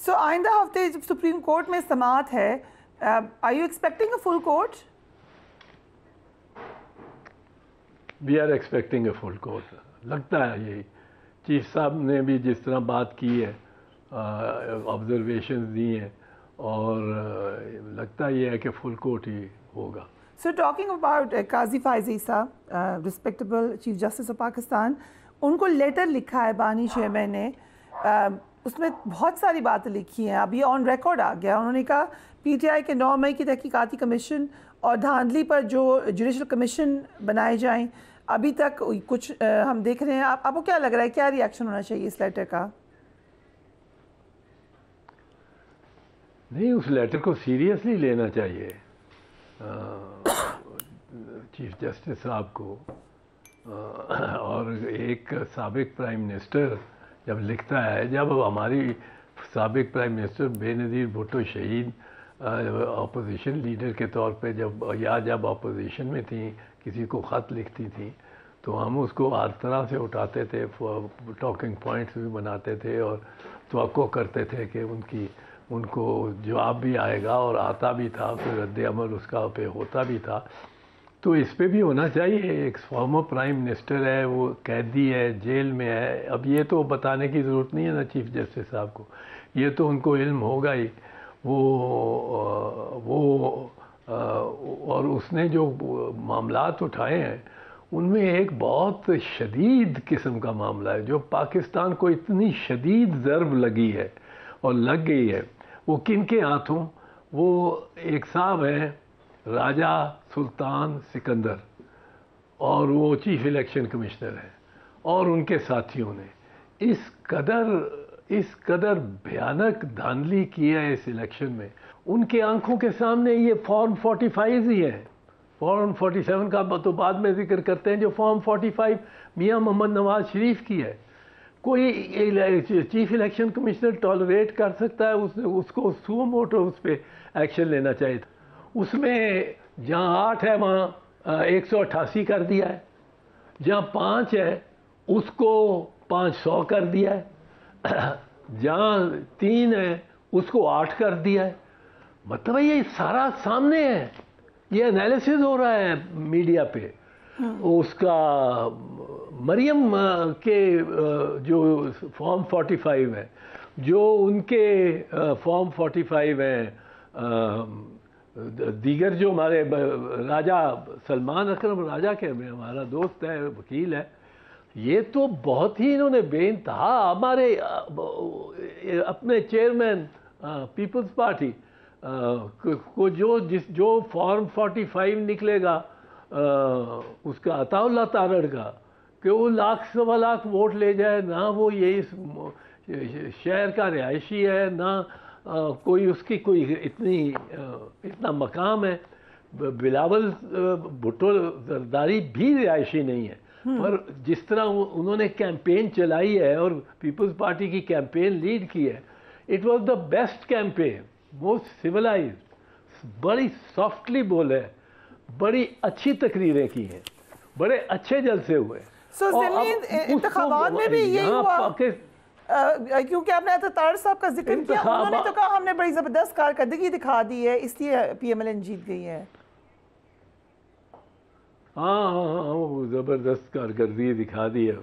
سو آئندہ ہفتے جب سپریم کورٹ میں سماعت ہے, are you expecting a full court? We are expecting a full court. لگتا ہے یہی چیف صاحب نے بھی جس طرح بات کی ہے, آبزرویشنز دی ہیں, اور لگتا یہ ہے کہ فل کورٹ ہی ہوگا. So talking about Qazi Faiz Isa, respectable chief justice of Pakistan, ان کو لیٹر لکھا ہے بانی چیئرمین نے, اس میں بہت ساری باتیں لکھی ہیں, اب یہ آن ریکارڈ آ گیا. انہوں نے کہا پی ٹی آئی کے 9 مئی کی تحقیقاتی کمیشن اور دھاندلی پر جو جوڈیشل کمیشن بنائے جائیں, ابھی تک کچھ ہم دیکھ رہے ہیں. آپ کو کیا لگ رہا ہے, کیا ریئیکشن ہونا چاہیے اس لیٹر کا؟ نہیں, اس لیٹر کو سیریسلی لینا چاہیے چیف جسٹس صاحب کو. اور ایک سابق پرائم منسٹر جب لکھتا ہے, جب ہماری سابق پرائم منسٹر بے نظیر بھٹو شہید اپوزیشن لیڈر کے طور پہ جب اپوزیشن میں تھیں, کسی کو خط لکھتی تھیں تو ہم اس کو ہر طرح سے اٹھاتے تھے, ٹاکنگ پوائنٹس بھی بناتے تھے اور توقع کرتے تھے کہ ان کو جواب بھی آئے گا, اور آتا بھی تھا, پھر رد عمل اس کا پہ ہوتا بھی تھا. تو اس پہ بھی ہونا چاہیے. ایک فارمر پرائم منسٹر ہے, وہ قیدی ہے, جیل میں ہے. اب یہ تو بتانے کی ضرورت نہیں ہے نا چیف جسٹس صاحب کو, یہ تو ان کو علم ہوگا ہی. وہ اور اس نے جو معاملات اٹھائے ہیں ان میں ایک بہت شدید قسم کا معاملہ ہے جو پاکستان کو اتنی شدید ضرب لگی ہے اور لگ گئی ہے. وہ کن کے ہاتھوں؟ وہ ایک صاحب ہیں راجہ سلطان سکندر, اور وہ چیف الیکشن کمشنر ہیں, اور ان کے ساتھیوں نے اس قدر بھیانک دھاندلی کی ہے اس الیکشن میں. ان کے آنکھوں کے سامنے یہ فارم 45 ہی ہے. فارم 47 کا تو بعد میں ذکر کرتے ہیں. جو فارم 45 میاں محمد نواز شریف کی ہے, کوئی چیف الیکشن کمشنر ٹالریٹ کر سکتا ہے؟ اس کو سو موٹو اس پہ ایکشن لینا چاہیے تھا. اس میں جہاں 8 ہے وہاں 188 کر دیا ہے, جہاں 5 ہے اس کو 500 کر دیا ہے, جہاں 3 ہے اس کو 8 کر دیا ہے. مطلب یہ سارا سامنے ہے, یہ انالیسز ہو رہا ہے میڈیا پہ. اس کا مریم کے جو فارم 45 ہے, جو ان کے فارم 45 ہیں, دیگر جو ہمارے راجہ سلمان اکرم راجہ کے میں ہمارا دوست ہے, وکیل ہے, یہ تو بہت ہی انہوں نے بے انتہا ہمارے اپنے چیئرمین پیپلز پارٹی کو جو فارم 45 نکلے گا اس کا عطا اللہ تارڑ کا, کہ وہ 1,00,000 ووٹ لے جائے, نہ وہ یہ اس شہر کا رہائشی ہے, نہ کوئی اس کی کوئی اتنا مقام ہے. بلاول بھٹو زرداری بھی رہائشی نہیں ہے, پر جس طرح انہوں نے کیمپین چلائی ہے اور پیپلز پارٹی کی کیمپین لیڈ کی ہے, it was the best campaign, most civilised, بڑی سافٹلی بولے, بڑی اچھی تقریریں کی ہیں, بڑے اچھے جلسے ہوئے. انتخابات میں بھی یہی ہوا, کیونکہ آپ نے اتار صاحب کا ذکر کیا, انہوں نے تو کہا ہم نے بڑی زبردست کارکردگی دکھا دی ہے اس لیے پی ایم ایل این جیت گئی ہے. ہاں وہ زبردست کارکردگی دکھا دی ہے.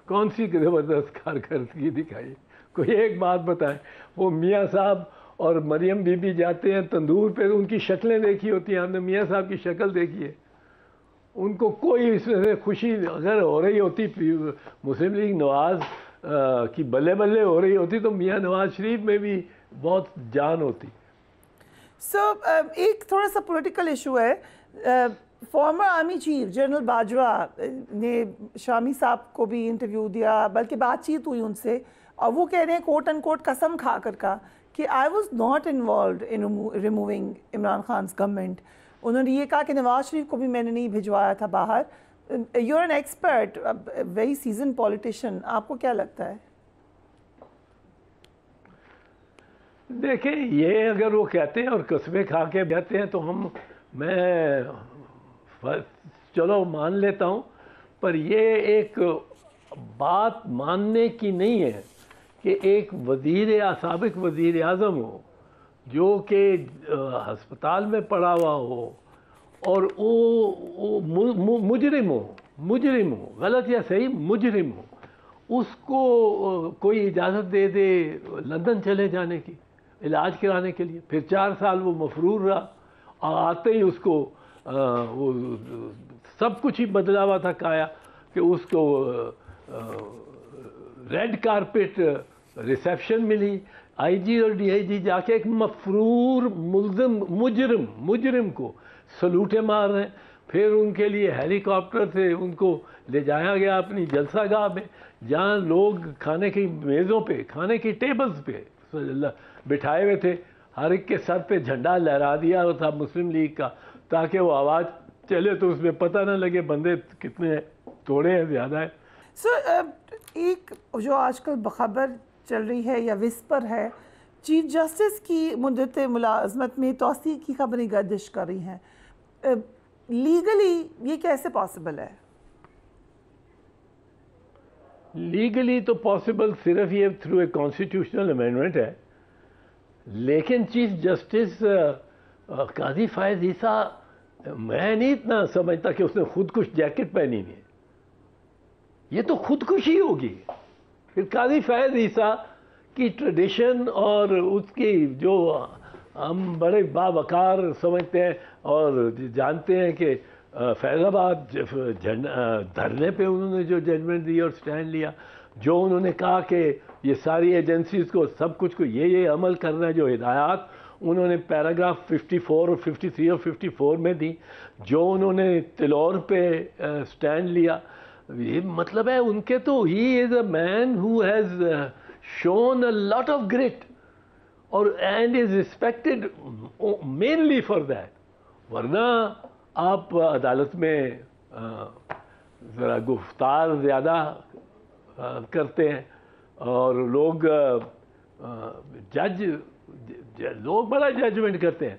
کون سی زبردست کارکردگی دکھائی؟ کوئی ایک بات بتائیں. وہ میاں صاحب اور مریم بی بی جاتے ہیں تندور پہ, ان کی شکلیں دیکھی ہوتی ہیں, ہم نے میاں صاحب کی شکل دیکھی ہے. ان کو کوئی اس میں سے خوشی اگر ہو رہی ہوتی, مسلم لیگ نواز کی بلے بلے ہو رہی ہوتی, تو میاں نواز شریف میں بھی بہت جان ہوتی. ایک تھوڑا سا پولیٹیکل ایشو ہے. Former army chief general Bajwa نے شامی صاحب کو بھی انٹرویو دیا, بلکہ بات چیت ہوئی ان سے, اور وہ کہہ رہے ہیں کوٹ اینڈ کوٹ قسم کھا کر کا کہ I was not involved in removing Imran Khan's government. انہوں نے یہ کہا کہ نواز شریف کو بھی میں نے نہیں بھجوایا تھا باہر. You are an expert, very seasoned politician, آپ کو کیا لگتا ہے؟ دیکھیں, یہ اگر وہ کہتے ہیں اور قسمیں کھا کے کہتے ہیں تو میں چلو مان لیتا ہوں, پر یہ ایک بات ماننے کی نہیں ہے کہ ایک سابق وزیر اعظم ہو جو کہ ہسپتال میں پڑا ہوا ہو اور وہ مجرم ہو غلط یا صحیح مجرم ہو، اس کو کوئی اجازت دے دے لندن چلے جانے کی علاج کرانے کے لیے، پھر 4 سال وہ مفرور رہا اور آتے ہی اس کو وہ سب کچھ ہی بدلا ہوا تھا کایا کہ اس کو ریڈ کارپیٹ ریسیپشن ملی، آئی جی اور ڈی آئی جی جا کے ایک مفرور مجرم کو سلوٹیں مار رہے ہیں، پھر ان کے لیے ہیلی کاپٹر سے ان کو لے جایا گیا اپنی جلسہ گاہ میں جہاں لوگ کھانے کی میزوں پہ کھانے کی ٹیبلز پہ بٹھائے ہوئے تھے، ہر ایک کے سر پہ جھنڈا لہرا دیا تھا مسلم لیگ کا تاکہ وہ آواز چلے تو اس میں پتہ نہ لگے بندے کتنے ہیں، تھوڑے ہیں زیادہ ہیں۔ ایک جو آج کل خبر چل رہی ہے یا وسپر ہے، چیف جسٹس کی مدت ملازمت میں توسیع کی خبریں گردش کر رہی ہیں، لیگلی یہ کیسے پاسبل ہے؟ لیگلی تو پاسبل صرف یہ تھرو اے کانسٹیٹیوشنل امینڈمنٹ ہے، لیکن چیف جسٹس قاضی فائز عیسیٰ میں نہیں اتنا سمجھتا کہ اس نے خودکش جیکٹ پہنی ہوئی ہے، یہ تو خودکشی ہوگی۔ پھر قاضی فائز عیسیٰ کی ٹریڈیشن اور اس کی جو ہم بڑے باوقار سمجھتے ہیں اور جانتے ہیں کہ فیض آباد دھرنے پہ انہوں نے جو ججمنٹ دی اور سٹینڈ لیا، جو انہوں نے کہا کہ یہ ساری ایجنسیز کو سب کچھ کو یہ عمل کرنا ہے، جو ہدایات انہوں نے پیراگراف 54 اور 53 اور 54 میں دی، جو انہوں نے تلور پہ سٹینڈ لیا، یہ مطلب ہے ان کے تو he is a man who has shown a lot of great اور and is respected mainly for that. ورنہ آپ عدالت میں ذرا گفتار زیادہ کرتے ہیں اور لوگ بڑا ججمنٹ کرتے ہیں،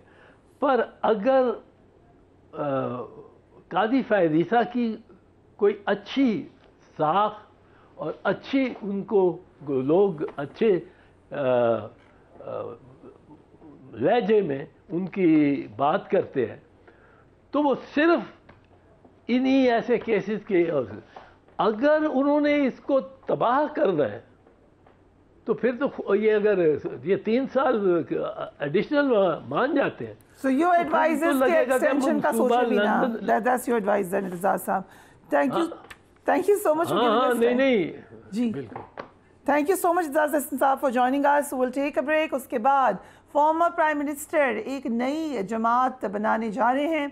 پر اگر قاضی فائز عیسیٰ کی کوئی اچھی ساکھ اور اچھی ان کو لوگ اچھے لہجے میں ان کی بات کرتے ہیں تو وہ صرف انہی ایسے کیسز کے، اگر انہوں نے اس کو تباہ کرنا ہے تو پھر تو یہ اگر یہ 3 سال ایڈیشنل مان جاتے ہیں۔ So your advice is کہ extension کا سوچے بھی نا، that's your advice then رضا صاحب۔ Thank you so much for giving us time۔ نہیں جی thank you so much رضا صاحب for joining us۔ We'll take a break، اس کے بعد فارمر پرائم منسٹر ایک نئی جماعت بنانے جا رہے ہیں۔